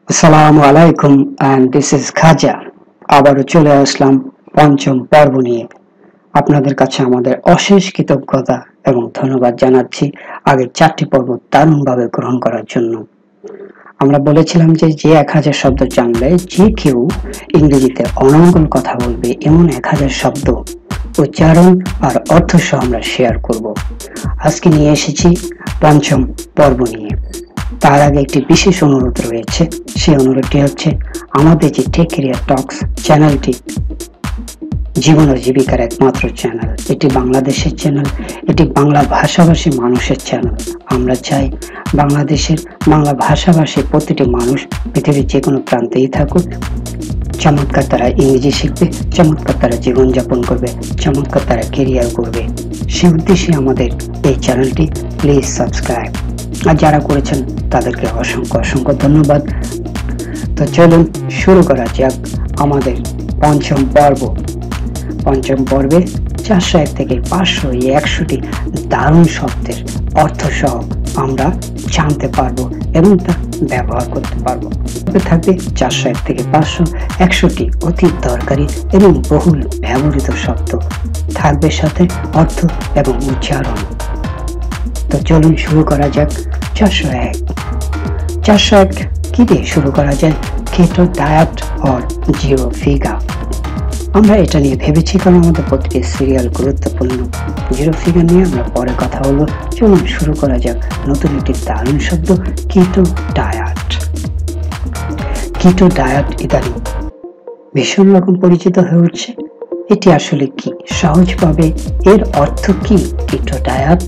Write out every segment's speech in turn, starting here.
আসসালামু আলাইকুম and this is খাজা। আবারও চলে আসলাম পঞ্চম পর্ব নিয়ে। আপনাদের কাছে আমাদের অশেষ কৃতজ্ঞতা এবং ধন্যবাদ জানাচ্ছি আগের 4টি পর্ব দারুণভাবে গ্রহণ করার জন্য। আমরা বলেছিলাম যে 1000 শব্দ জানলে যে কেউ ইংরেজিতে অনর্গল কথা বলবে এমন 1000 শব্দ উচ্চারণ আর অর্থ সহ আমরা শেয়ার করব। আজকে নিয়ে এসেছি পঞ্চম পর্ব নিয়ে। তার আগে একটি বিশেষ অনুরোধ রয়েছে। সেই অনুরোধটি হচ্ছে আমাদের যে টেক ক্যারিয়ার টক্স চ্যানেলটি জীবন ও জীবিকার একমাত্র চ্যানেল, এটি বাংলাদেশের চ্যানেল, এটি বাংলা ভাষাভাষী মানুষের চ্যানেল। আমরা চাই বাংলাদেশের বাংলা ভাষাভাষী প্রতিটি মানুষ পৃথিবীর যে কোনো প্রান্তেই থাকুক, চমৎকার তারা ইংরেজি শিখবে, চমৎকার তারা জীবনযাপন করবে, চমৎকার তারা কেরিয়ার করবে। সেই উদ্দেশ্যে আমাদের এই চ্যানেলটি প্লিজ সাবস্ক্রাইব। আর যারা করেছেন তাদেরকে অসংখ্য অসংখ্য ধন্যবাদ। তো চলুন শুরু করা যাক আমাদের পঞ্চম পর্ব। পঞ্চম পর্বে 401 থেকে 500 এই 100টি দারুণ শব্দের অর্থ সহ আমরা জানতে পারবো এবং তা ব্যবহার করতে পারবো। থাকবে 401 থেকে 500 100টি অতি দরকারি এবং বহুল ব্যবহৃত শব্দ, থাকবে সাথে অর্থ এবং উচ্চারণ। তো চলুন শুরু করা যাক। 401 কি দিয়ে শুরু করা যায়? কেটো ডায়েট অর জিরো ফিগার। আমরা এটা নিয়ে ভেবেছি কারণ আমাদের প্রতিটি সিরিয়াল গুরুত্বপূর্ণ। জিরো ফিগার নিয়ে আমরা পরে কথা বলবো। চলুন শুরু করা যাক নতুন একটি দারুণ শব্দ, কেটো ডায়েট। কেটো ডায়েট ইদানিং ভীষণ রকম পরিচিত হয়ে উঠছে। এটি আসলে কি? সহজভাবে এর অর্থ কি? কেটো ডায়েট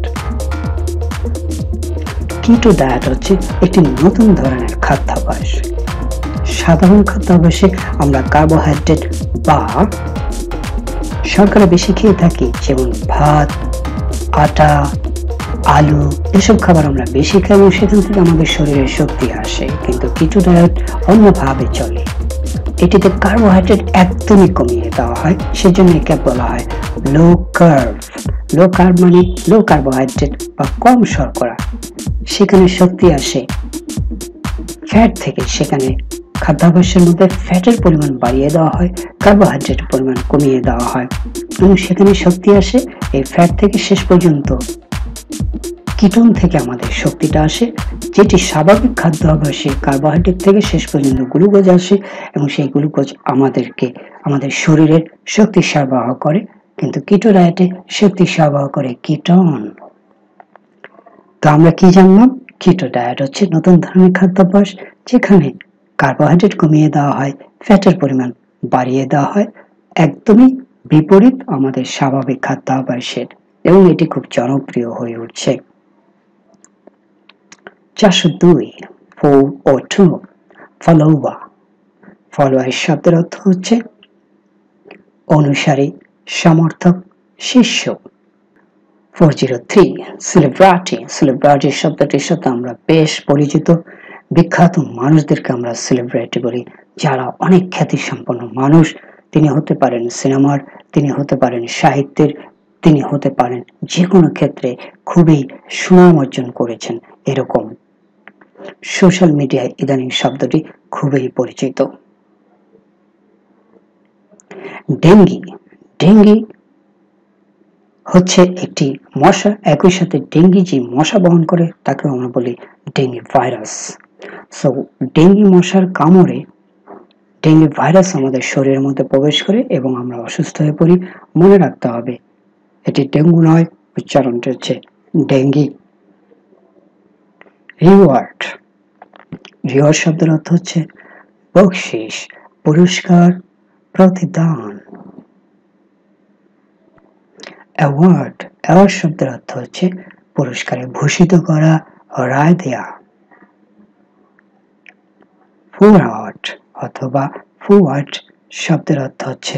কিটো ডায়েট হচ্ছে একটি নতুন ধরনের খাদ্যাভ্যাস। সাধারণ খাদ্যাভ্যাসে আমরা কার্বোহাইড্রেট বা শর্করা বেশি খেয়ে থাকি, যেমন ভাত, আটা, আলু, এসব খাবার আমরা বেশি খাই এবং সেখান থেকে আমাদের শরীরে শক্তি আসে। কিন্তু কিটো ডায়েট অন্যভাবে চলে। এটিতে কার্বোহাইড্রেট একদমই কমিয়ে দেওয়া হয়, সেজন্য একে বলা হয় লো কার্ব। লো কার্ব মানে লো কার্বোহাইড্রেট বা কম শর্করা। সেখানে শক্তি আসে ফ্যাট থেকে। সেখানে খাদ্যাভ্যাসের মধ্যে ফ্যাটের পরিমাণ বাড়িয়ে দেওয়া হয়, কার্বোহাইড্রেটের পরিমাণ কমিয়ে দেওয়া হয় এবং সেখানে শক্তি আসে এই ফ্যাট থেকে। শেষ পর্যন্ত কিটোন থেকে আমাদের শক্তিটা আসে, যেটি স্বাভাবিক খাদ্যাভ্যাসে কার্বোহাইড্রেট থেকে শেষ পর্যন্ত গ্লুকোজ আসে এবং সেই গ্লুকোজ আমাদেরকে আমাদের শরীরের শক্তি সরবরাহ করে। কিন্তু কিটো ডায়েটে শক্তি সরবরাহ করে কিটোন। তো আমরা কি জানলাম? কিটো ডায়েট হচ্ছে নতুন ধরনের খাদ্যাভ্যাস যেখানে কার্বোহাইড্রেট কমিয়ে দেওয়া হয়, ফ্যাটের পরিমাণ বাড়িয়ে দেওয়া হয়, একদমই বিপরীত আমাদের স্বাভাবিক খাদ্যাভ্যাসের, এবং এটি খুব জনপ্রিয় হয়ে উঠছে। 402 ফলোয়ার। ফলোয়ার শব্দের অর্থ হচ্ছে অনুসারী, সমর্থক, শিষ্য। 403 সেলিব্রিটি। সেলিব্রিটি শব্দটির সাথে আমরা বেশ পরিচিত। বিখ্যাত মানুষদেরকে আমরা সেলিব্রিটি বলি, যারা অনেক খ্যাতি সম্পন্ন মানুষ। তিনি হতে পারেন সিনেমার, তিনি হতে পারেন সাহিত্যের, তিনি হতে পারেন যে কোনো ক্ষেত্রে খুবই সুনাম অর্জন করেছেন। এরকম সোশ্যাল মিডিয়ায় ইদানিং শব্দটি খুবই পরিচিত। ডেঙ্গি। ডেঙ্গি হচ্ছে একটি মশা, একই সাথে ডেঙ্গি যে মশা বহন করে তাকে আমরা বলি ডেঙ্গি ভাইরাস। সো ডেঙ্গি মশার কামড়ে ডেঙ্গি ভাইরাস আমাদের শরীরের মধ্যে প্রবেশ করে এবং আমরা অসুস্থ হয়ে পড়ি। মনে রাখতে হবে এটি ডেঙ্গু নয়, উচ্চারণটি হচ্ছে ডেঙ্গি। রিওয়ার্ড। রিওয়ার্ড শব্দের অর্থ হচ্ছে বকশিশ, পুরস্কার, প্রতিদান। অ্যাওয়ার্ড। অ্যাওয়ার্ড শব্দের অর্থ হচ্ছে পুরস্কারে ভূষিত করা, রায় দেয়া। ফরওয়ার্ড অথবা ফরওয়ার্ড শব্দের অর্থ হচ্ছে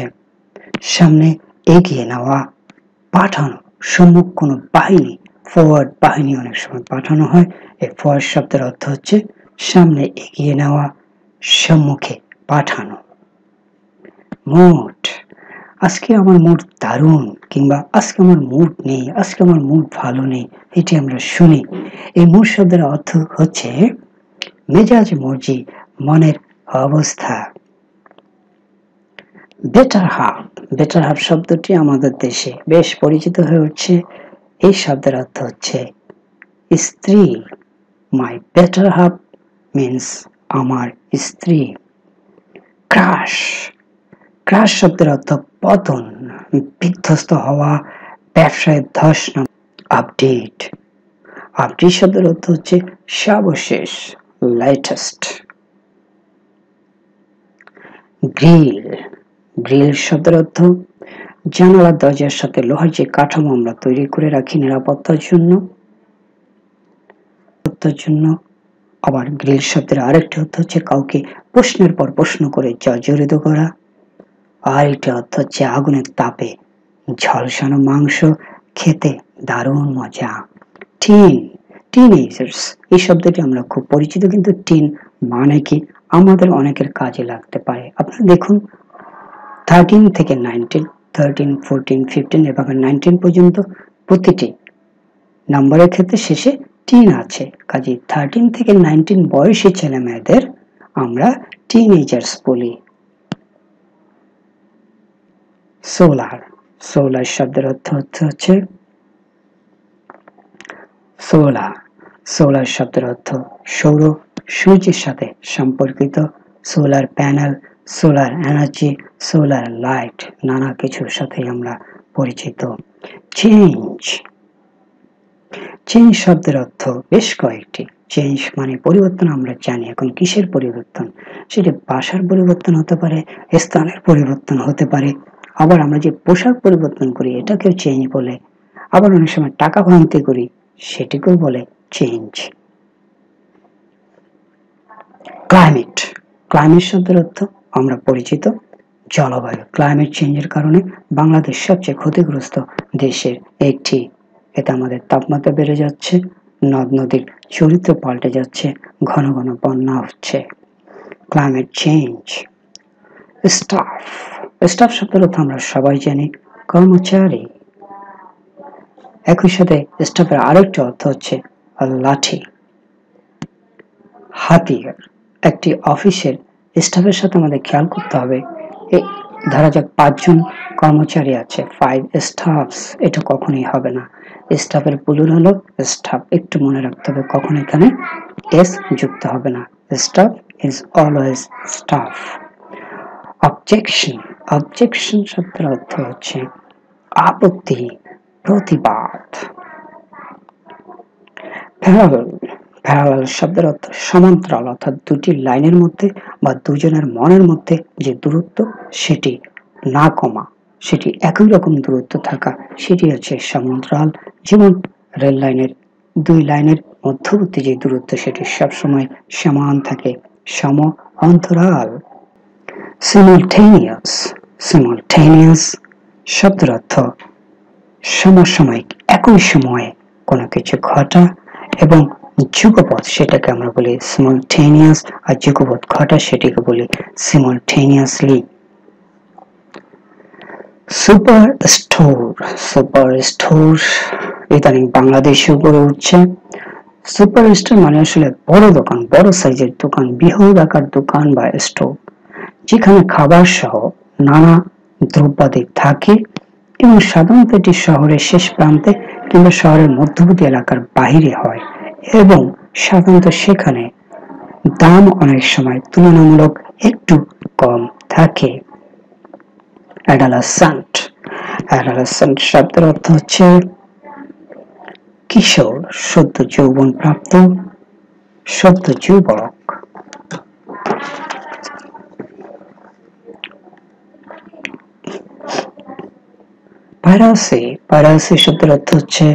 সামনে এগিয়ে নেওয়া, পাঠানো। সম্মুখ কোনো বাহিনী, ফরওয়ার্ড বাহিনী অনেক সময় পাঠানো হয়। এই ফরওয়ার্ড শব্দের অর্থ হচ্ছে সামনে এগিয়ে নেওয়া, সম্মুখে পাঠানো। মুড। আজকে আমার মুড দারুণ, কিংবা আজকে আমার মুড নেই, আজকে আমার মুড ভালো নেই, এটি আমরা শুনি। এই মুড শব্দের অর্থ হচ্ছে মেজাজ মর্জি মনের অবস্থা। বেটার হাফ, বেটার হাফ শব্দটি আমাদের দেশে বেশ পরিচিত হয়ে উঠছে। এই শব্দের অর্থ হচ্ছে স্ত্রী। মাই বেটার হাফ মিন্স আমার স্ত্রী। ক্রাশ, ক্রাশ শব্দের অর্থ পতন, বিধ্বস্ত হওয়া, ব্যবসায় ধস নামা। আপডেট, আপডেট শব্দের অর্থ হচ্ছে সর্বশেষ, লেটেস্ট। গ্রিল, গ্রিল শব্দের অর্থ জানালা দরজার সাথে লোহার যে কাঠামো আমরা তৈরি করে রাখি নিরাপত্তার জন্য। আবার গ্রিল শব্দের আরেকটি অর্থ হচ্ছে কাউকে প্রশ্নের পর প্রশ্ন করে জর্জরিত করা। আর একটি অর্থ হচ্ছে আগুনের তাপে ঝলসানো মাংস খেতে দারুণ মজা। টিন, টিনেজার্স, এই শব্দটি আমরা খুব পরিচিত, কিন্তু টিন মানে কি আমাদের অনেকের কাজে লাগতে পারে। আপনারা দেখুন 13 থেকে 19, 13, 14, 15 এভাবে 19 পর্যন্ত প্রতিটি নম্বরের ক্ষেত্রে শেষে টিন আছে। কাজে 13 থেকে 19 বয়সী ছেলে মেয়েদের আমরা টিনেজার্স বলি। সোলার, সোলার শব্দের অর্থ হচ্ছে সোলার, সোলার শব্দের অর্থ সৌর, সূর্যের সাথে সম্পর্কিত। Solar panel, solar energy, solar light, নানা কিছুর সাথে আমরা পরিচিত। চেঞ্জ, চেঞ্জ শব্দের অর্থ বেশ কয়েকটি। চেঞ্জ মানে পরিবর্তন, আমরা জানি। এখন কিসের পরিবর্তন? সেটি বাসার পরিবর্তন হতে পারে, স্থানের পরিবর্তন হতে পারে, আবার আমরা যে পোশাক পরিবর্তন করি এটাকেও চেঞ্জ বলে, আবার অনেক সময় টাকা ভাঙতে করি সেটিকেও বলে চেঞ্জ। ক্লাইমেট, ক্লাইমেট শব্দের অর্থ আমরা পরিচিত জলবায়ু। ক্লাইমেট চেঞ্জের কারণে বাংলাদেশ সবচেয়ে ক্ষতিগ্রস্ত দেশের একটি। এতে আমাদের তাপমাত্রা বেড়ে যাচ্ছে, নদ নদীর চরিত্র পাল্টে যাচ্ছে, ঘন ঘন বন্যা হচ্ছে। Climate change. স্টাফ, স্টাফ শব্দের অর্থ আমরা সবাই জানি কর্মচারী। একই সাথে স্টাফের আরেকটি অর্থ হচ্ছে লাঠি, হাতিয়ার। একটি অফিসের স্টাফের সাথে আমাদের খেয়াল করতে হবে, ধরা যাক 5 জন কর্মচারী আছে, 5 স্টাফস, এটা কখনোই হবে না। স্টাফের প্লুরাল হলো স্টাফ, একটু মনে রাখতে হবে, কখনো এখানে এস যুক্ত হবে না। Staff is always staff. Objection, objection শব্দের অর্থ হচ্ছে আপত্তি, প্রতিবাদ। প্যারালাল, প্যারালাল শব্দের অর্থ সমান্তরাল, অর্থাৎ দুটি লাইনের মধ্যে বা দুজনের মনের মধ্যে যে দূরত্ব সেটি না কমা, সেটি একই রকম দূরত্ব থাকা, সেটি হচ্ছে সমান্তরাল। যেমন রেল লাইনের 2 লাইনের মধ্যবর্তী যে দূরত্ব সেটি সবসময় সমান থাকে, সম অন্তরাল। সিমালটেনিয়াস, সিমালটেনিয়াস শব্দের অর্থ সমসাময়িক, একই সময়ে কোনো কিছু ঘটা, এবং যুগপৎ সেটাকে আমরা বলি সিমালটেনিয়াস, আর যুগপৎ ঘটা সেটিকে বলি simultaneously. Super store, super store ইদানিং বাংলাদেশে গড়ে উঠছে। সুপার স্টোর মানে আসলে বড় দোকান, বড় সাইজের দোকান, বৃহৎ আকার দোকান বা স্টোর, যেখানে খাবার সহ নানা দ্রব্যাদি থাকে, এবং সাধারণত এটি শহরের শেষ প্রান্তে কিংবা শহরের মধ্যবর্তী এলাকার বাহিরে হয়, এবং সাধারণত সেখানে দাম অনেক সময় তুলনামূলক একটু কম থাকে। অ্যাডালাসেন্ট, অ্যাডালাসেন্ট শব্দের অর্থ হচ্ছে কিশোর, সদ্য যৌবন প্রাপ্ত, সদ্য যুবক। পাইরেসি, পাইরেসি শব্দের অর্থ হচ্ছে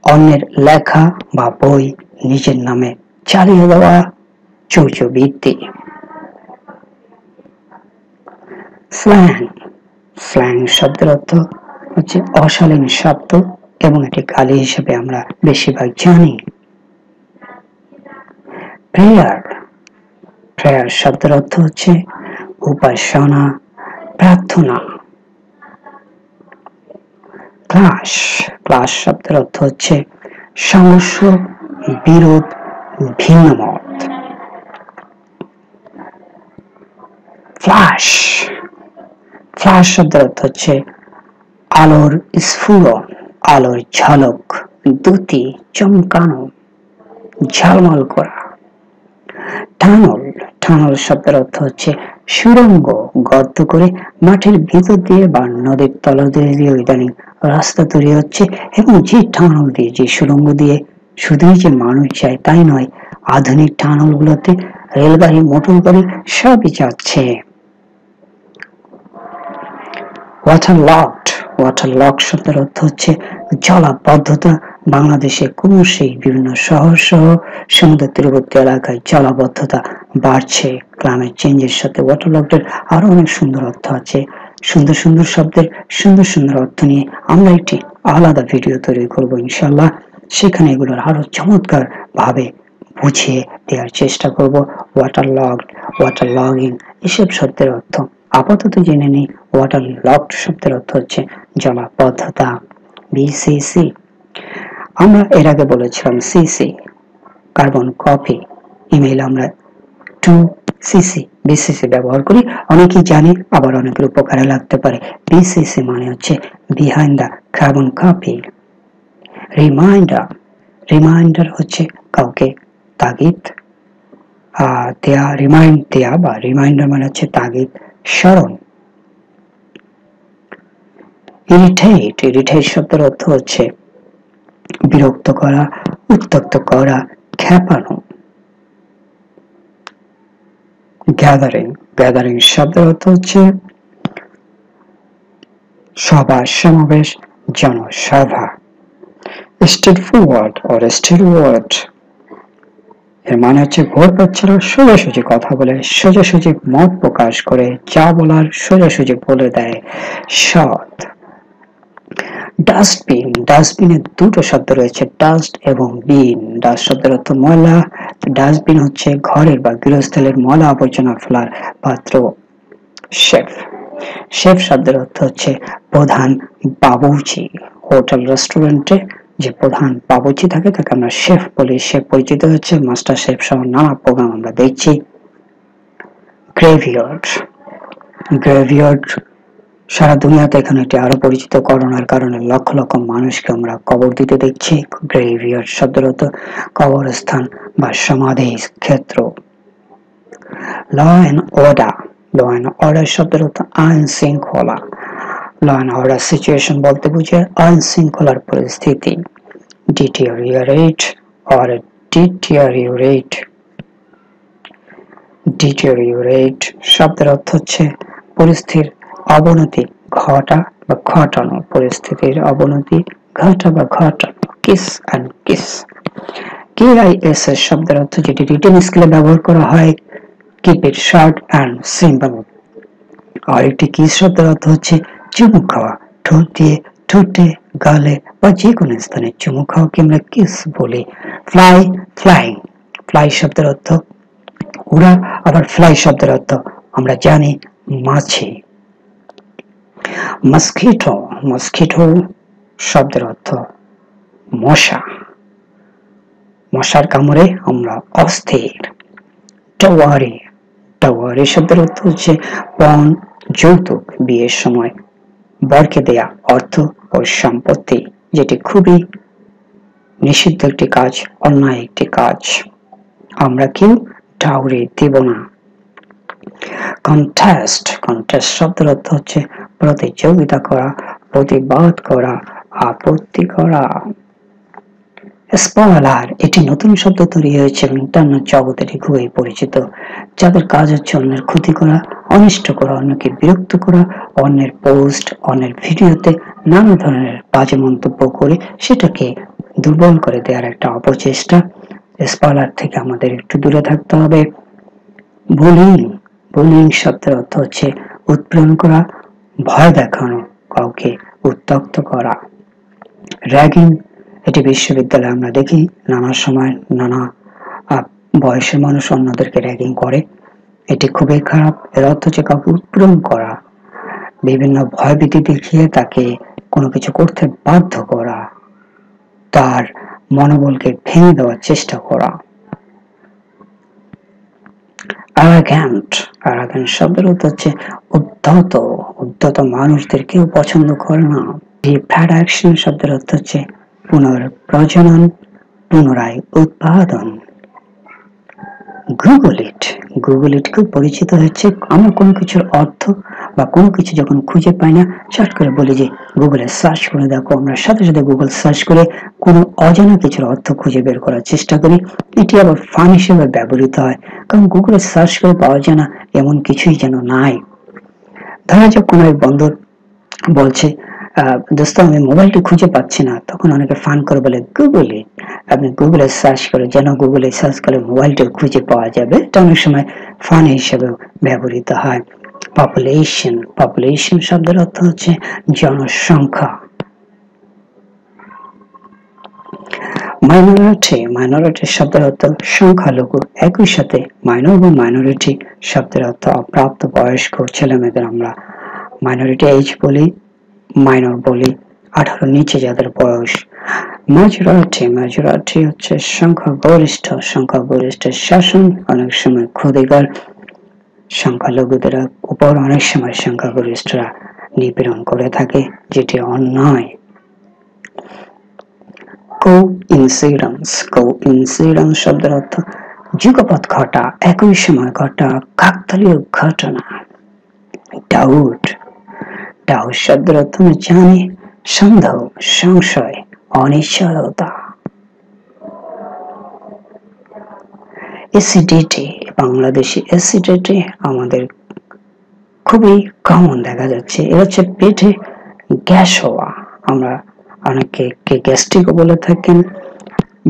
অন্যের লেখা বা বই নিজের নামে চালিয়ে দেওয়া, চৌর্যবৃত্তি। স্ল্যাং, স্ল্যাং শব্দের অর্থ হচ্ছে অশালীন শব্দ, এবং এটি গালি হিসেবে আমরা বেশিরভাগ জানি। প্রেয়ার, প্রেয়ার শব্দের অর্থ হচ্ছে উপাসনা, প্রার্থনা। ক্লাশ, ক্লাশ শব্দের অর্থ হচ্ছে সংঘর্ষ, বিরোধ, ভিন্ন মত। ফ্ল্যাশ, ফ্ল্যাশ শব্দের অর্থ হচ্ছে আলোর স্ফুরণ, আলোর ঝলক, দ্যুতি, চমকানো, ঝলমল করা। টানল, টানল শব্দের অর্থ হচ্ছে সুড়ঙ্গ, গর্ত করে মাটির ভিতর দিয়ে বা নদীর তলদেশ দিয়ে ইদানিং রাস্তা তৈরি হচ্ছে, এবং যে টানল দিয়ে, যে সুড়ঙ্গ দিয়ে শুধুই যে মানুষ যায় তাই নয়, আধুনিক টানল গুলোতে রেলগাড়ি, মোটর গাড়ি সবই যাচ্ছে। ওয়াটারলকড, ওয়াটারলক শব্দের অর্থ হচ্ছে জলাবদ্ধতা। বাংলাদেশে ক্রমশই বিভিন্ন শহর সহ সমুদ্র তীরবর্তী এলাকায় জলাবদ্ধতা বাড়ছে। ক্লাইমেট চেঞ্জের সাথে ওয়াটারলকডের আরো অনেক সুন্দর অর্থ আছে। সুন্দর সুন্দর শব্দের সুন্দর সুন্দর অর্থ নিয়ে আমরা একটি আলাদা ভিডিও তৈরি করব ইনশাল্লাহ। সেখানে এগুলোর আরো চমৎকার ভাবে বুঝিয়ে দেওয়ার চেষ্টা করব। ওয়াটারলকড, ওয়াটারলগিং এসব শব্দের অর্থ আপাতত জেনে নিই। ওয়াটারলকড শব্দের অর্থ হচ্ছে জলাবদ্ধতা। বিসিসি, আমরা এর আগে বলেছিলাম সিসি, কার্বন কপি। ইমেইল আমরা 2cc বিসিসি ব্যবহার করি, অনেকেই জানি, আবার অনেকের উপকারে লাগতে পারে। বিসিসি মানে হচ্ছে behind the carbon copy. Reminder, reminder হচ্ছে কাউকে তাগিদ দেয়া, রিমাইন্ড দেয়া বা রিমাইন্ডার মানে হচ্ছে তাগিদ, স্মরণ। ইরিটেট, ইরিটেট শব্দের অর্থ হচ্ছে বিরক্ত করা, উত্ত্যক্ত করা, ক্ষেপানো। গ্যাদারিং, গ্যাদারিং শব্দের অর্থ হচ্ছে সভা, সমাবেশ, জনসভা। স্টেট ফরওয়ার্ড অর স্টেটওয়ার্ড এর মানে হচ্ছে ভোট বাচ্চারা সোজাসুজি কথা বলে, সোজাসুজি মত প্রকাশ করে, যা বলার সোজাসুজি বলে দেয়, সৎ। ডাস্টবিন, ডাস্টবিনের দুটো শব্দ রয়েছে, ডাস্ট এবং বিন। ডাস্ট শব্দের অর্থ ময়লা, ডাস্টবিন হচ্ছে ঘরের বা গৃহস্থলের ময়লা আবর্জনা ফেলার পাত্র। শেফ, শেফ শব্দের অর্থ হচ্ছে প্রধান বাবুর্চি। হোটেল রেস্টুরেন্টে যে প্রধান বাবুর্চি থাকে তাকে আমরা শেফ বলি। শেফ পরিচিত হচ্ছে মাস্টার শেফ সহ নানা প্রোগ্রাম আমরা দেখছি। গ্রেভিয়ার্ড, গ্রেভিয়ার্ড সারা দুনিয়াতে এখানে এটি আরো পরিচিত। করোনার কারণে লক্ষ লক্ষ মানুষকে আমরা কবর দিতে দেখছি। গ্রেভিয়ার্ড শব্দের অর্থ কবরস্থান বা সমাধি ক্ষেত্র। Law and order, law and order শব্দের অর্থ আইন শৃঙ্খলা। ল অ্যান্ড অর্ডার সিচুয়েশন বলতে বুঝে আইন শৃঙ্খলার পরিস্থিতি। ডিটেরিওরেট অর ডিটেরিওরেট, ডিটেরিওরেট শব্দের অর্থ হচ্ছে পরিস্থিতির অবনতি ঘটা বা ঘটানো, পরিস্থিতির অবনতি ঘটা বা ঘটানো। কিস অ্যান্ড কিস, KISS শব্দের অর্থ যেটি রিটেন স্কিলে ব্যবহার করা হয়, keep it short and simple. আর একটি কিস শব্দের অর্থ হচ্ছে চুমু খাওয়া, ঠোঁট দিয়ে ঠোঁটে, গালে বা যে কোনো স্থানে চুমু খাওয়াকে আমরা কিস বলি। ফ্লাই, ফ্লাইং, ফ্লাই শব্দের অর্থ উড়া, আবার ফ্লাই শব্দের অর্থ আমরা জানি মাছি। মস্কিটো, মস্কিটো শব্দের অর্থ মশা, মশার কামড়ে আমরা অস্থির। টাওয়ারি, টাওয়ারি শব্দের অর্থ হচ্ছে পণ, যৌতুক, বিয়ের সময় বরকে দেয়া অর্থ ও সম্পত্তি, যেটি খুবই নিষিদ্ধ একটি কাজ, অন্যায় একটি কাজ, আমরা কেউ ডাউরি দেব না। কন্টেস্ট, কন্টেস্ট শব্দের অর্থ হচ্ছে প্রতিযোগিতা করা, প্রতিবাদ করা, আপত্তি করা। স্পয়লার, এটি নতুন শব্দ তৈরি হয়েছে এবং ইন্টারনেট জগতে এটি খুবই পরিচিত। যাদের কাজ হচ্ছে অন্যের ক্ষতি করা, অনিষ্ট করা, অন্যকে বিরক্ত করা, অন্যের পোস্ট, অন্যের ভিডিওতে নানা ধরনের বাজে মন্তব্য করে সেটাকে দুর্বল করে দেওয়ার একটা অপচেষ্টা। স্পয়লার থেকে আমাদের একটু দূরে থাকতে হবে। বুলিং, বুলিং শব্দের অর্থ হচ্ছে উৎপীড়ন করা, ভয় দেখানো, কাউকে উত্ত্যক্ত করা। র্যাগিং, এটি বিশ্ববিদ্যালয়ে আমরা দেখি নানা সময় নানা বয়সের মানুষ অন্যদেরকে র্যাগিং করে, এটি খুবই খারাপ। এর অর্থ হচ্ছে কাউকে উৎপীড়ন করা, বিভিন্ন ভয়ভীতি দেখিয়ে তাকে কোনো কিছু করতে বাধ্য করা, তার মনোবলকে ভেঙে দেওয়ার চেষ্টা করা। অ্যারাগেন্ট, অ্যারাগেন্ট শব্দের অর্থ হচ্ছে উদ্ধত, উদ্ধত মানুষদের কেউ পছন্দ করে না। রিপ্রোডাকশন শব্দের অর্থ হচ্ছে পুনর্প্রজনন, পুনরায় উৎপাদন। গুগল ইট, গুগল ইট খুব পরিচিত হচ্ছে, আমরা কোনো কিছুর অর্থ বা কোনো কিছু যখন খুঁজে পাই না, চট করে বলি যে গুগলে সার্চ করে দেখো, আমরা সাথে সাথে গুগল সার্চ করে কোনো অজানা কিছুর অর্থ খুঁজে বের করার চেষ্টা করি। এটি আবার ফান হিসেবে ব্যবহৃত হয়, কারণ গুগলে সার্চ করে পাওয়া যায় না এমন কিছুই যেন নাই। ধরা যাক কোনো এক বন্ধু বলছে দোস্ত আমি মোবাইলটি খুঁজে পাচ্ছি না, তখন অনেকে ফান করে বলে গুগলে, আপনি গুগলে সার্চ করে, যেন গুগলে সার্চ করে মোবাইলটি খুঁজে পাওয়া যাবে। এটা অনেক সময় ফান হিসেবে ব্যবহৃত হয়। পপুলেশন, পপুলেশন শব্দের অর্থ হচ্ছে জনসংখ্যা। মাইনরিটি, মাইনরিটি শব্দের অর্থ সংখ্যালঘু। একই সাথে মাইনর বা মাইনরিটি শব্দের অর্থ অপ্রাপ্ত বয়স্ক ছেলে মেয়েদের আমরা মাইনরিটি এজ বলি, মাইনর বলি, 18 নিচে যাদের বয়স। মেজরিটি, মেজরিটি হচ্ছে সংখ্যাগরিষ্ঠ, সংখ্যাগরিষ্ঠ শাসন অনেক সময় ক্ষুধিকার সংখ্যালঘুদের উপর অনেক সময় সংখ্যাগরিষ্ঠরা নিপীড়ন করে থাকে, যেটি অন্যায়। কোইন্সিডেন্স, কোইন্সিডেন্স শব্দের অর্থ যুগপৎ ঘটা, একই সময় ঘটা কাকতালীয় ঘটনা। ডাউট, ডাউট শব্দের অর্থ আমরা জানি সন্দেহ, সংশয়, অনিশ্চয়তা। অ্যাসিডিটি, বাংলাদেশি অ্যাসিডিটি আমাদের খুবই কমন দেখা যাচ্ছে, এটা হচ্ছে পেটে গ্যাস হওয়া, আমরা অনেকে গ্যাস্ট্রিকও বলে থাকেন।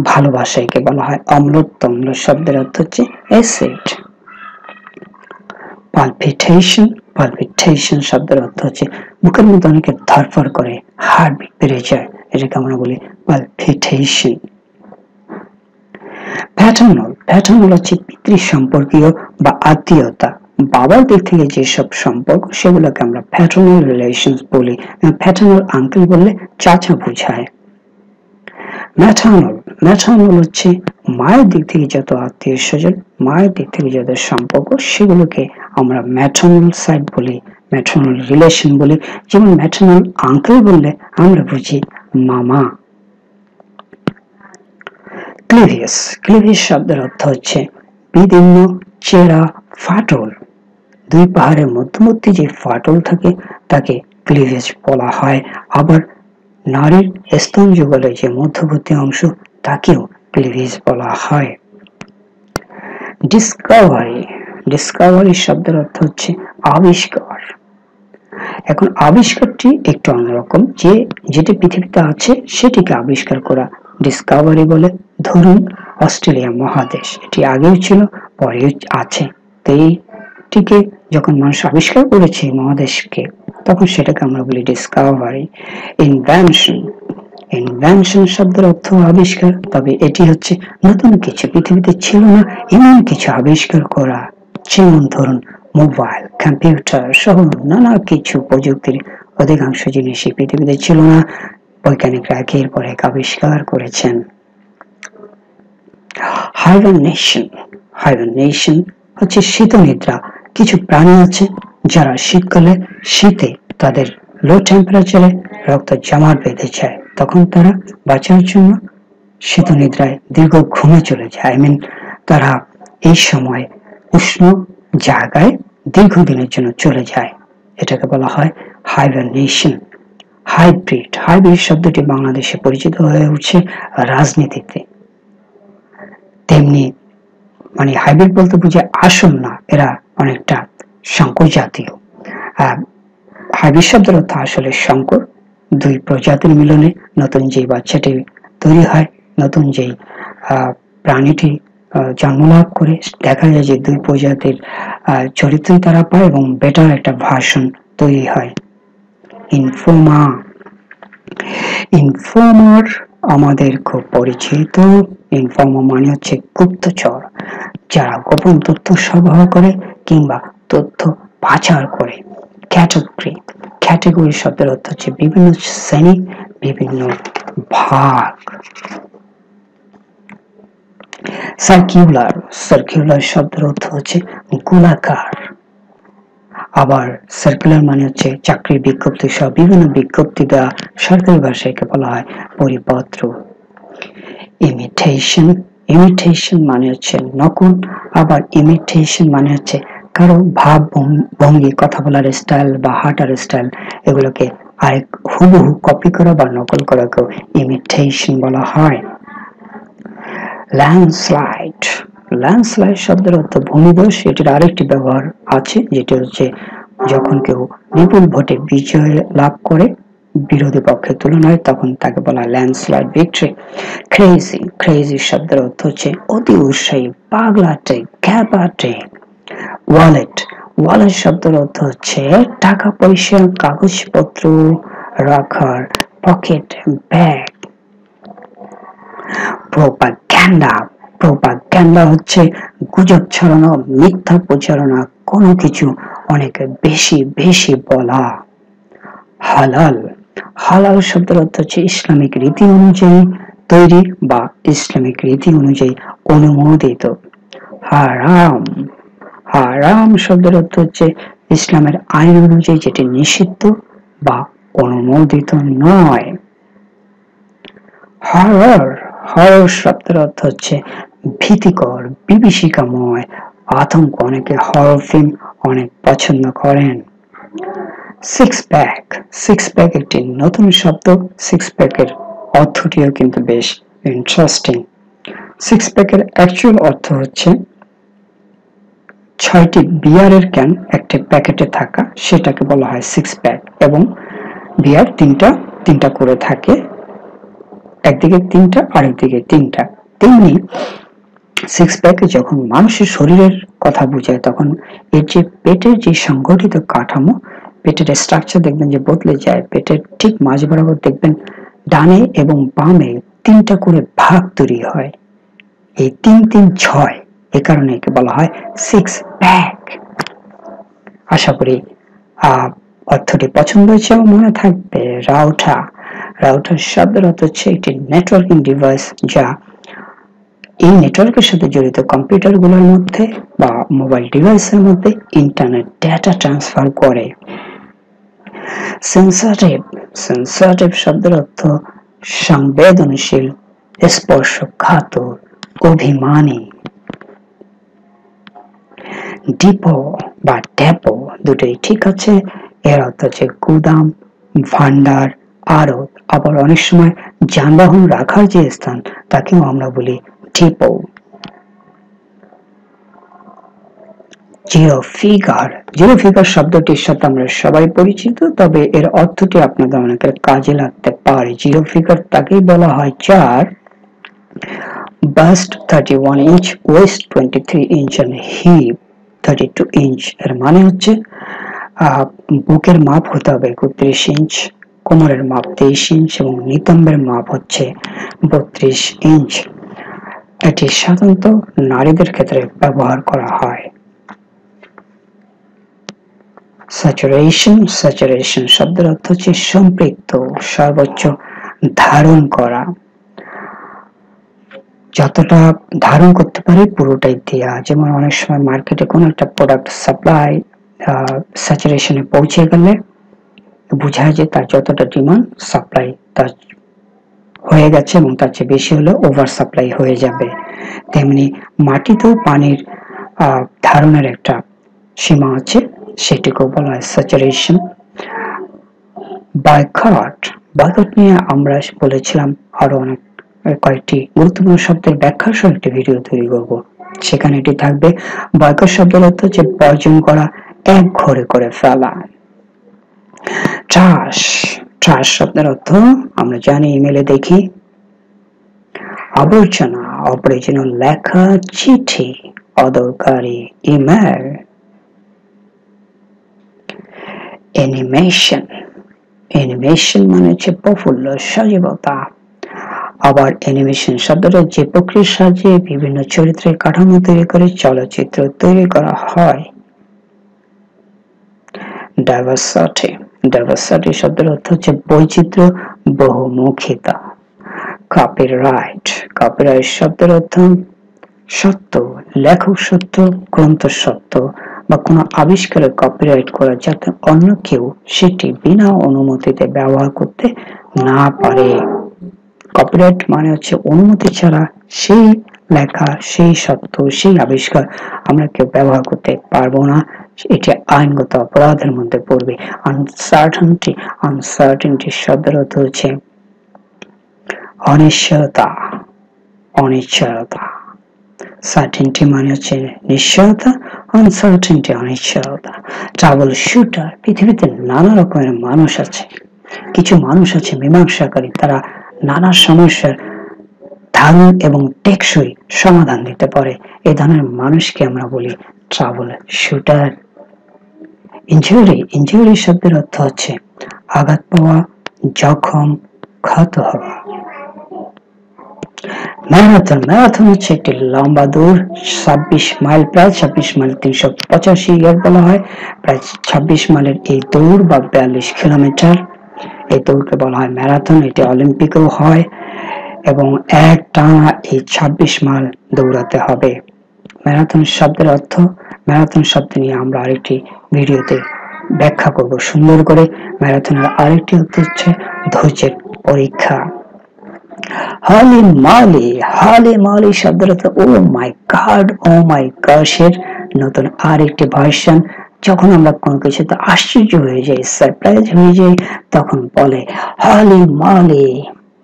ভালোবাসায় কে বলা হয় অম্লত্ব, অম্ল শব্দের অর্থ হচ্ছে অ্যাসিড। পালপিটেশন, পালপিটেশন শব্দের অর্থ হচ্ছে বুকের মধ্যে অনেকে ধড়ফড় করে, হার্টবিট বেড়ে যায়, এটাকে আমরা বলি পালপিটেশন। প্যাটার্নাল, প্যাটার্নাল হচ্ছে পিতৃ সম্পর্কীয় বা আত্মীয়তা, বাবার দিক থেকে যেসব সম্পর্ক সেগুলোকে আমরা প্যাটার্নাল রিলেশনস বলি। প্যাটার্নাল আঙ্কেল বললে চাচা বোঝায়। ম্যাটার্নাল, ম্যাটার্নাল হচ্ছে মায়ের দিক থেকে যত আত্মীয় স্বজন, মায়ের দিক থেকে যত সম্পর্ক সেগুলোকে আমরা ম্যাটার্নাল সাইড বলি, ম্যাটার্নাল রিলেশন বলি। যেমন ম্যাটার্নাল আঙ্কেল বললে আমরা বুঝি মামা। ক্লিভিয়াস, ক্লিভিয়াস শব্দের অর্থ হচ্ছে বিদীর্ণ, চেরা, ফাটল। দুই পাহাড়ের মধ্যবর্তী যে ফাটল থাকে তাকে ক্লিভেজ বলা হয়। আবার নারীর স্তন যুগলের যে মধ্যবর্তী অংশ তাকেও ক্লিভেজ বলা হয়। ডিসকভারি, ডিসকভারি শব্দের অর্থ হচ্ছে আবিষ্কার। এখন আবিষ্কারটি একটু অন্যরকম, যে যেটি পৃথিবীতে আছে সেটিকে আবিষ্কার করা ডিসকভারি বলে। ধরুন অস্ট্রেলিয়া মহাদেশ, এটি আগেও ছিল পরেও আছে, তো এইটিকে যখন মানুষ আবিষ্কার করেছে মহাদেশকে, তখন সেটাকে আমরা বলি ডিসকভারি। ইনভেনশন, ইনভেনশন শব্দের অর্থ আবিষ্কার, তবে এটি হচ্ছে নতুন কিছু, পৃথিবীতে ছিল না এমন কিছু আবিষ্কার করা। যেমন ধরুন মোবাইল, কম্পিউটার সহ নানা কিছু প্রযুক্তির অধিকাংশ জিনিসই পৃথিবীতে ছিল না, বৈজ্ঞানিকরা একের পর এক আবিষ্কার করেছেন। হাইবারনেশন, হাইবারনেশন হচ্ছে শীত নিদ্রা। কিছু প্রাণী আছে যারা শীতকালে শীতে তাদের লো টেম্পারেচারে রক্ত জমাট বেঁধে যায়, তখন তারা বাঁচার জন্য শীত নিদ্রায় দীর্ঘ ঘুমে চলে যায়। তারা এই সময় উষ্ণ জায়গায় দীর্ঘদিনের জন্য চলে যায়, এটাকে বলা হয় হাইবারনেশন। হাইব্রিড, হাইব্রিড শব্দটি বাংলাদেশে পরিচিত হয়ে উঠছে রাজনীতিতে। তেমনি মানে হাইব্রিড বলতে বুঝে আসল না, এরা অনেকটা শঙ্কর জাতীয়। হাইব্রিড শব্দের অর্থ আসলে শঙ্কর, দুই প্রজাতির মিলনে নতুন যে বাচ্চাটি তৈরি হয়, নতুন যেই প্রাণীটি জন্মলাভ করে, দেখা যায় যে দুই প্রজাতির চরিত্রই তারা পায় এবং বেটার একটা ভার্সন তৈরি হয়। ইনফোমা, ইনফর্মার আমাদের খুব পরিচিত। ইনফর্মার মানে হচ্ছে গুপ্তচর, যারা গোপন তথ্য সরবরাহ করে কিংবা তথ্য পাচার করে। ক্যাটাগরি, ক্যাটাগরি শব্দের অর্থ হচ্ছে বিভিন্ন শ্রেণী, বিভিন্ন ভাগ। সার্কুলার, সার্কুলার শব্দের অর্থ হচ্ছে গোলাকার। আবার সার্কুলার মানে হচ্ছে চাকরির বিজ্ঞপ্তি সহ বিভিন্ন বিজ্ঞপ্তি দেওয়া সরকারি ভাষায় বলা হয় পরিপত্র। ইমিটেশন, ইমিটেশন মানে হচ্ছে নকল। আবার ইমিটেশন মানে হচ্ছে কারো ভাব ভঙ্গি, কথা বলার স্টাইল বা হাঁটার স্টাইল, এগুলোকে আরেক হুবহু কপি করা বা নকল করাকেও ইমিটেশন বলা হয়। ল্যান্ডস্লাইড, ল্যান্ডস্লাইড শব্দের অর্থ ভূমিধস। এটির আরেকটি ব্যবহার আছে, যেটি হচ্ছে যখন কেউ বিপুল ভোটে বিজয় লাভ করে বিরোধী পক্ষের তুলনায়, তখন তাকে বলা হয় ল্যান্ডস্লাইড ভিক্টরি। ক্রেজি, ক্রেজি শব্দের অর্থ হচ্ছে অতি উৎসাহী, পাগলাটে, ঘ্যাপাটে। ওয়ালেট, ওয়ালেট শব্দের অর্থ হচ্ছে টাকা পয়সা, কাগজপত্র রাখার পকেট, ব্যাগ। প্রোপাগ্যান্ডা, প্রোপাগ্যান্ডা হচ্ছে গুজব ছড়ানো, মিথ্যা প্রচারণা, কোনো কিছু অনেক বেশি বেশি বলা। হালাল, হালাল শব্দের অর্থ হচ্ছে ইসলামিক রীতি অনুযায়ী তৈরি বা ইসলামিক রীতি অনুযায়ী অনুমোদিত। হারাম, হারাম শব্দের অর্থ হচ্ছে ইসলামের আইন অনুযায়ী যেটি নিষিদ্ধ বা অনুমোদিত নয়। হরর, হরর শব্দের অর্থ হচ্ছে ভীতিকর, বিভীষিকাময়, আতঙ্ক। অনেকে হরর ফিল্ম অনেক পছন্দ করেন। সিক্স প্যাক, সিক্স প্যাক একটি নতুন শব্দ। সিক্স প্যাকের অর্থটিও কিন্তু বেশ ইন্টারেস্টিং। সিক্স প্যাকের অ্যাকচুয়াল অর্থ হচ্ছে 6টি বিয়ারের ক্যান একটি প্যাকেটে থাকা, সেটাকে বলা হয় সিক্স প্যাক। এবং বিয়ার তিনটা করে থাকে, একদিকে 3টা আরেকদিকে 3টা। তেমনি সিক্স প্যাকে যখন মানুষের শরীরের কথা বোঝায়, তখন এর যে পেটের যে সংগঠিত কাঠামো, পেটের স্ট্রাকচার দেখবেন যে বদলে যায়। পেটের ঠিক মাঝ বরাবর দেখবেন ডানে এবং বামে 3টা করে ভাগ তৈরি হয়। এই 3-3-6, এ কারণে একে বলা হয় সিক্স প্যাক। আশা করি অর্থটি পছন্দ হয়েছে এবং মনে থাকবে। রাউটার, রাউটার শব্দের অর্থ হচ্ছে একটি নেটওয়ার্কিং ডিভাইস, যা এই নেটওয়ার্কের সাথে জড়িত কম্পিউটারগুলোর মধ্যে বা মোবাইল ডিভাইসের মধ্যে ইন্টারনেট ডেটা ট্রান্সফার করে। সেন্সিটিভ, সেন্সিটিভ শব্দের অর্থ সংবেদনশীল, স্পর্শকাতর, অভিমানী। ডিপো বা ডেপো দুটোই ঠিক আছে। এর অর্থ হচ্ছে গুদাম, ভান্ডার, আড়ত। আবার অনেক সময় যানবাহন রাখার যে স্থান, তাকেও আমরা বলি depot. Zero figure, zero figure শব্দটির সাথে আমরা সবাই পরিচিত, তবে এর অর্থটি আপনাদের অনেকের কাজে লাগতে পারে। জিরো ফিগার তাকেই বলা হয় যার bust 31 inch, waist 23 inch and hip 32 inch. এর মানে হচ্ছে বুকের মাপ হতে হবে 31 ইঞ্চ, কোমরের মাপ 23 ইঞ্চ এবং নিতম্বের মাপ হচ্ছে 32 ইঞ্চ। এটি সাধারণত নারীদের ক্ষেত্রে ব্যবহার করা হয়। স্যাচুরেশন, স্যাচুরেশন শব্দের অর্থ হচ্ছে সম্পৃক্ত, সর্বোচ্চ ধারণ করা। যতটা ধারণ করতে পারে পুরোটাই দেয়া। যেমন অনেক সময় মার্কেটে কোনো একটা প্রোডাক্ট সাপ্লাই স্যাচুরেশনে পৌঁছে গেলে বোঝায় যে তার যতটা ডিমান্ড, সাপ্লাই তার হয়ে গেছে এবং তার চেয়ে বেশি হলে ওভার সাপ্লাই হয়ে যাবে। তেমনি মাটিতেও পানির ধারণের একটা সীমা আছে, সেটিকেও বলা হয় স্যাচুরেশন। বয়কট, বয়কট নিয়ে আমরা বলেছিলাম আরো অনেক কয়েকটি গুরুত্বপূর্ণ শব্দের ব্যাখ্যা সহ একটি ভিডিও তৈরি করব, সেখানে এটি থাকবে। বয়কট শব্দের অর্থ হচ্ছে বর্জন করা, এক ঘরে করে ফেলা। ট্রাশ, ট্রাশ শব্দের অর্থ আমরা জানি, ইমেলে দেখি আবর্জনা, অপ্রয়োজনীয় লেখা, চিঠি, অদরকারি ইমেল। অ্যানিমেশন, অ্যানিমেশন মানে হচ্ছে প্রফুল্ল, সজীবতা। আবার অ্যানিমেশন শব্দটা যে প্রক্রিয়ার সাহায্যে বিভিন্ন চরিত্রের কাঠামো তৈরি করে চলচ্চিত্র তৈরি করা হয়। ডাইভার্সিটি, ডাইভার্সিটি শব্দের অর্থ হচ্ছে বৈচিত্র্য, বহুমুখিতা। কপিরাইট, কপিরাইট শব্দের অর্থ সত্য, লেখক সত্য, গ্রন্থ সত্য বা কোনো আবিষ্কারের কপিরাইট করা যাতে অন্য কেউ সেটি বিনা অনুমতিতে ব্যবহার করতে না পারে। কপিরাইট মানে হচ্ছে অনুমতি ছাড়া সেই লেখা, সেই সত্য, সেই আবিষ্কার আমরা কেউ ব্যবহার করতে পারবো না। এটি আইনগত অপরাধের মধ্যে পড়বে। আনসার্টেনটি, আনসার্টেনটি শব্দের অর্থ হচ্ছে অনিশ্চয়তা, অনিশ্চয়তা। সার্টেনটি মানে হচ্ছে নিশ্চয়তা, আনসার্টেনটি অনিশ্চয়তা। ট্রাবল শুটার, পৃথিবীতে নানা রকমের মানুষ আছে। কিছু মানুষ আছে মীমাংসাকারী, তারা নানা সমস্যার দারুণ এবং টেকসই সমাধান দিতে পারে। এই ধরনের মানুষকে আমরা বলি ট্রাবল শুটার। ইনজুরি, ইনজুরি শব্দের অর্থ হচ্ছে আঘাত পাওয়া, জখম, ক্ষত হওয়া। ম্যারাথন, ম্যারাথন হচ্ছে একটি লম্বা দৌড়, 26 মাইল, প্রায় 26 মাইল 385 ইয়ার্ড বলা হয়। প্রায় 26 মাইলের এই দৌড় বা 42 কিলোমিটার, এই দৌড়কে বলা হয় ম্যারাথন। এটি অলিম্পিকেও হয় এবং এক টানা এই 26 মাইল দৌড়াতে হবে। ম্যারাথন শব্দের অর্থ, ম্যারাথন শব্দ নিয়ে আমরা আরেকটি ভিডিওতে ব্যাখ্যা করব সুন্দর করে। ম্যারাথনের আরেকটি অর্থ হচ্ছে ধৈর্যের পরীক্ষা। হলি মালি, হলি মালি শব্দের অর্থ ও মাই গড, ও মাই গশ এর নতুন আরেকটি ভার্সন। যখন আমরা কোনো কিছুতে আশ্চর্য হয়ে যাই, সারপ্রাইজ হয়ে যাই, তখন বলে হলি মালি,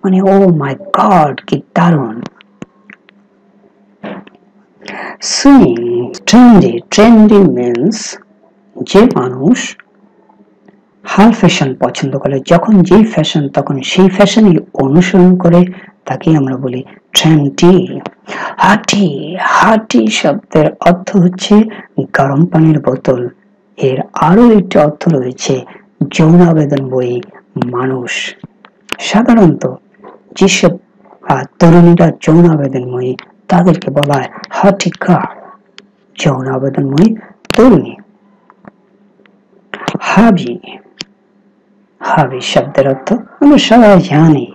মানে ও মাই গড, কি দারুণ। সুইং, ট্রেন্ডি, ট্রেন্ডি মিন্স যে মানুষ হাল ফ্যাশন পছন্দ করে, যখন যেই ফ্যাশন তখন সেই ফ্যাশনই অনুসরণ করে, তাকে আমরা বলি ট্রেন্ডি। হাটি, হাটি শব্দের অর্থ হচ্ছে গরম পানির বোতল। এর আরো একটি অর্থ রয়েছে যৌন আবেদন বই মানুষ। সাধারণত যেসব তরুণীরা যৌন আবেদনময়ী তাদেরকে বলা হয় হাটিকা, যৌন আবেদনময়ী তরুণী। হাবি, হাবি শব্দের অর্থ আমরা সবাই জানি।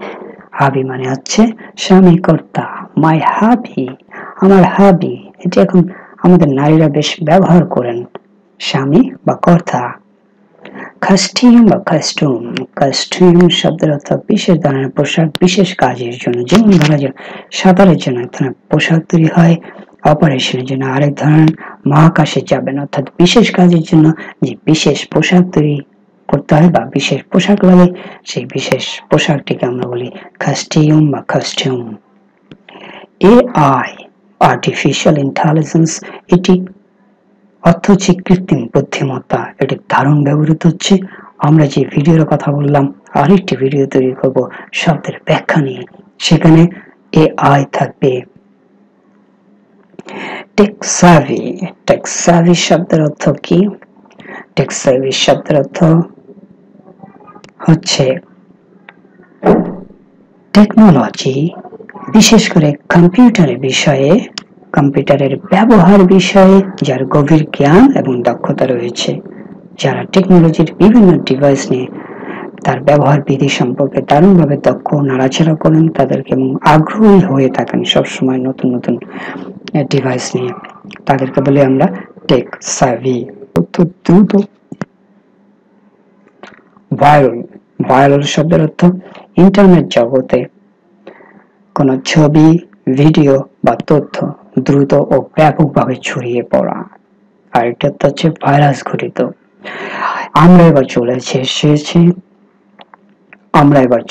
হাবি মানে হচ্ছে স্বামী কর্তা। মাই হাবি, আমার হাবি, এটি এখন আমাদের নারীরা বেশ ব্যবহার করেন, স্বামী বা কর্তা। কাস্টিউম বা কাস্টুম, কাস্টিউম শব্দের অর্থ বিশেষ ধরনের পোশাক, বিশেষ কাজের জন্য। যেমন ধরা যায় সাঁতারের জন্য এক ধরনের পোশাক তৈরি হয়, অপারেশনের জন্য আরেক ধরনের, মহাকাশে যাবেন অর্থাৎ বিশেষ কাজের জন্য যে বিশেষ পোশাক তৈরি করতে হয় বা বিশেষ পোশাক লাগে, সেই বিশেষ পোশাকটিকে আমরা বলি কাস্টিউম বা কাস্টিউম। এআই, আর্টিফিশিয়াল ইন্টেলিজেন্স, এটি অর্থ হচ্ছে কৃত্রিম বুদ্ধিমত্তা। এটি দারুণ ব্যবহৃত হচ্ছে। আমরা যে ভিডিওর কথা বললাম, আরেকটি ভিডিও তৈরি করব শব্দের ব্যাখ্যা নিয়ে, সেখানে এআই থাকবে। টেকসাভি, টেকসাভি শব্দের অর্থ কি? টেকসাভি শব্দের অর্থ হচ্ছে টেকনোলজি, বিশেষ করে কম্পিউটারের বিষয়ে, কম্পিউটারের ব্যবহার বিষয়ে যার গভীর জ্ঞান এবং দক্ষতা রয়েছে, যারা টেকনোলজির বিভিন্ন ডিভাইস নিয়ে তার ব্যবহার বিধি সম্পর্কে দারুণভাবে দক্ষ, নাড়াচাড়া করেন তাদেরকে এবং আগ্রহী হয়ে থাকেন সবসময় নতুন নতুন ডিভাইস নিয়ে, তাদেরকে বলে আমরা টেক সাভি। দ্রুত, ভাইরাল, ভাইরাল শব্দের অর্থ ইন্টারনেট জগতে কোন ছবি, ভিডিও বা তথ্য দ্রুত ও ব্যাপকভাবে ছড়িয়ে পড়া। আরেকটা হচ্ছে ভাইরাস ঘটিত। আমরা এবার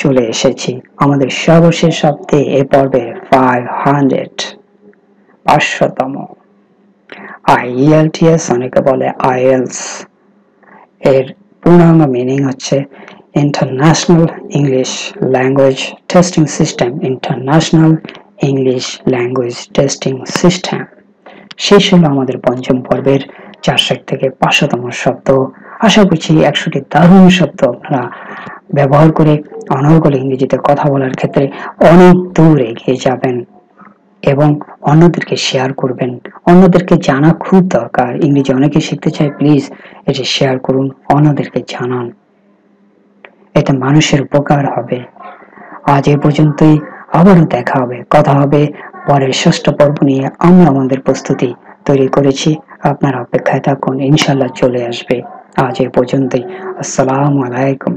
চলে এসেছি আমাদের সর্বশেষ সপ্তাহে এ পর্বে 500তম। IELTS, অনেকে বলে IELTS, এর পূর্ণাঙ্গ মিনিং হচ্ছে international English language testing system, international English language testing system. শেষ হলো আমাদের পঞ্চম পর্বের 400 থেকে 500তম শব্দ। আশা করছি 100টি দারুণ শব্দ আপনারা ব্যবহার করে অনর্গল ইংরেজিতে কথা বলার ক্ষেত্রে অনেক দূর এগিয়ে যাবেন এবং অন্যদেরকে শেয়ার করবেন। অন্যদেরকে জানা খুব দরকার। ইংরেজি অনেকে শিখতে চায়, প্লিজ এটি শেয়ার করুন, অন্যদেরকে জানান, এতে মানুষের উপকার হবে। আজ এ পর্যন্তই। আবারও দেখা হবে, কথা হবে পরের ষষ্ঠ পর্ব নিয়ে। আমরা আমাদের প্রস্তুতি তৈরি করেছি, আপনারা অপেক্ষায় থাকুন, ইনশাল্লাহ চলে আসবে। আজ এ পর্যন্তই। আসসালামু আলাইকুম।